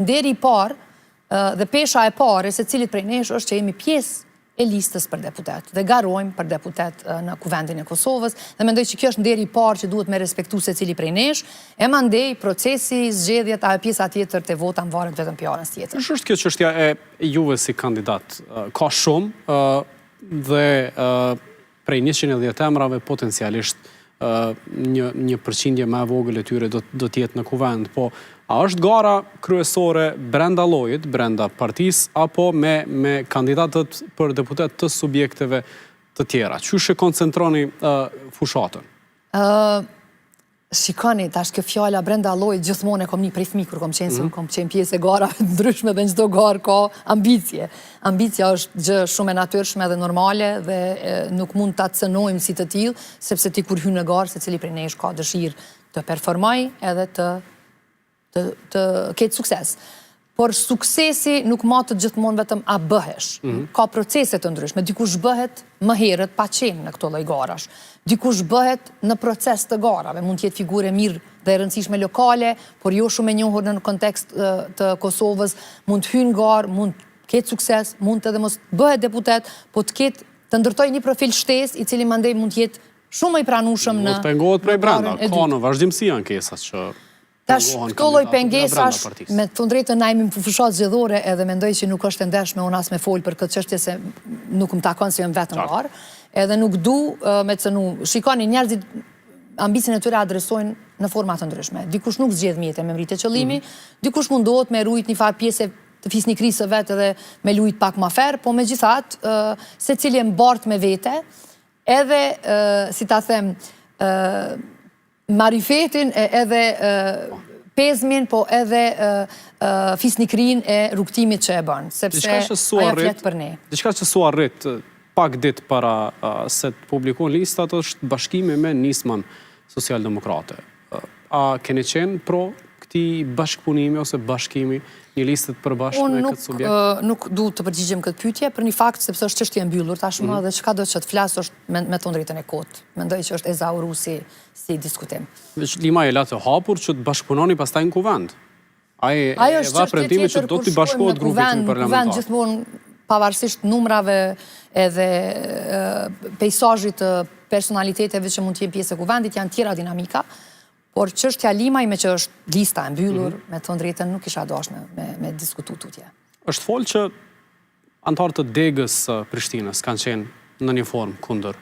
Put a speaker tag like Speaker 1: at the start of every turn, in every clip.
Speaker 1: Deri i parë dhe pesha e parë se cilit prej nesh është që jemi pjesë e listës për deputet dhe garojmë për deputet në kuvendin e Kosovës dhe mendoj që kjo është nderi i parë që duhet me respektu se cili prej nesh e mandej procesi, zgjedhjet, a pjesa tjetër të vota më varet vetëm pjarës tjetër.
Speaker 2: Është kjo çështja e juve si kandidat? Ka shumë dhe prej 110 emrave potencialisht një përqindje më e vogël e tyre do t'jetë në kuvend, po a është gara kryesore brenda llojit, brenda partisë, apo me kandidatët për deputet të subjekteve të tjera? Qysh e koncentroni fushatën?
Speaker 1: Shikoni, tash kjo fjala brenda llojit gjithmonë e kom një prej fëmijë kur kom qenë pjesë e garave ndryshme dhe në çdo garë ka ambicie. Ambicia është gjë shumë e natyrshme dhe normale dhe nuk mund ta cënojmë si të tillë, sepse ti kur hyn në garë secili prej nesh ka dëshirë të performoj edhe të ketë sukses. Por suksesi nuk matet gjithmonë vetëm a bëhesh. Ka procese të ndryshme. Dikush bëhet më herët pa qenë në këto lloj garash. Dikush bëhet në proces të garave. Mund të jetë figure mirë dhe e rëndësishme lokale, por jo shumë e njohur në kontekst të Kosovës. Mund të hyjë në garë, mund të ketë sukses, mund edhe mos bëhet deputet, po të ndërtojë një profil shtesë i cili mandej mund të jetë shumë i pranueshëm në.
Speaker 2: Mund të pengohet prej brenda. Ka në vazhdimsi ankesat që
Speaker 1: tash këto lloj pengesash, me të drejtën na jemi në fushat zgjedhore edhe mendoj që nuk është e ndershme unë as me fol për këtë çështje se nuk më takon se jam vetëm garë, edhe nuk du me cënu. Shikoni, njerëzit ambicin e tyre adresojnë në forma të ndryshme. Dikush nuk zgjedh mjete me mritje qëllimi, dikush mundohet me rujt një farë pjesë të fisnikrisë së vet edhe me lujt pak më ferë, po megjithatë secili e mbart me vete, edhe si ta them marifetin edhe pezmin, po edhe fisnikrin e rrugtimit që e bën, sepse ajo flet për ne.
Speaker 2: Diçka që su arrit pak ditë para se të publikon listat është bashkimi me nismën socialdemokrate. A keni qenë pro këtij bashkëpunimi ose bashkimi një listë të përbashkët me këtë subjekt?
Speaker 1: Unë nuk du të përgjigjem këtë pyetje për një fakt sepse është çështje e mbyllur tashmë dhe çka do që të flas është me të drejtën e kotë. Mendoj që është e zauru si diskutim.
Speaker 2: Lima e la të hapur që të bashkëpunoni pastaj në kuvend. Ai e dha premtimin që do t'i bashkohet grupit parlamentar.
Speaker 1: Kuvend gjithmonë pavarësisht numrave edhe peisazhit të personaliteteve që mund të jenë pjesë e kuvendit janë tjera dinamika. Por çështja Limaj me që është lista e mbyllur, me të drejtën nuk isha dashme me diskutu tutje.
Speaker 2: Është folë që antarët të degës Prishtinës kanë qenë në një formë kundër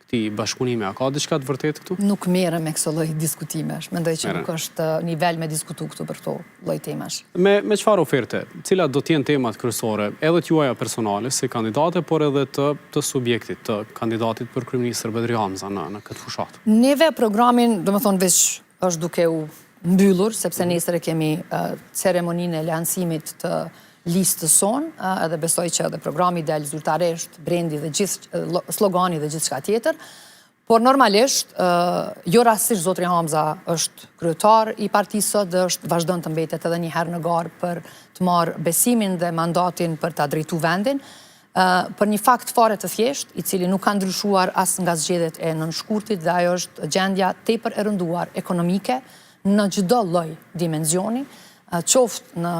Speaker 2: këtij bashkëpunimi. A ka diçka të vërtetë këtu?
Speaker 1: Nuk merrem me këto lloj diskutimesh. Mendoj që nuk është nivel me diskutu këtu për këto lloj temash.
Speaker 2: Me çfarë oferte? Cilat do të jenë temat kryesore, edhe të juaja personale si kandidate, por edhe të subjektit, të kandidatit për kryeministër Bedri Hamza në këtë fushat?
Speaker 1: Neve programin, domethënë veç është duke u mbyllur, sepse nesër e kemi ceremoninë e lancimit të listës sonë, edhe besoj që edhe programi del zyrtarisht, brendi dhe slogani dhe gjithçka tjetër, por normalisht, jo rastësisht Zotri Hamza është kryetar i partisë sot dhe vazhdon të mbetet edhe një herë në garë për të marrë besimin dhe mandatin për ta drejtuar vendin, për një fakt fare të thjesht, i cili nuk ka ndryshuar as nga zgjedhjet e nënshkurtit dhe ajo është gjendja tepër e rënduar ekonomike në çdo lloj dimensioni, qoftë në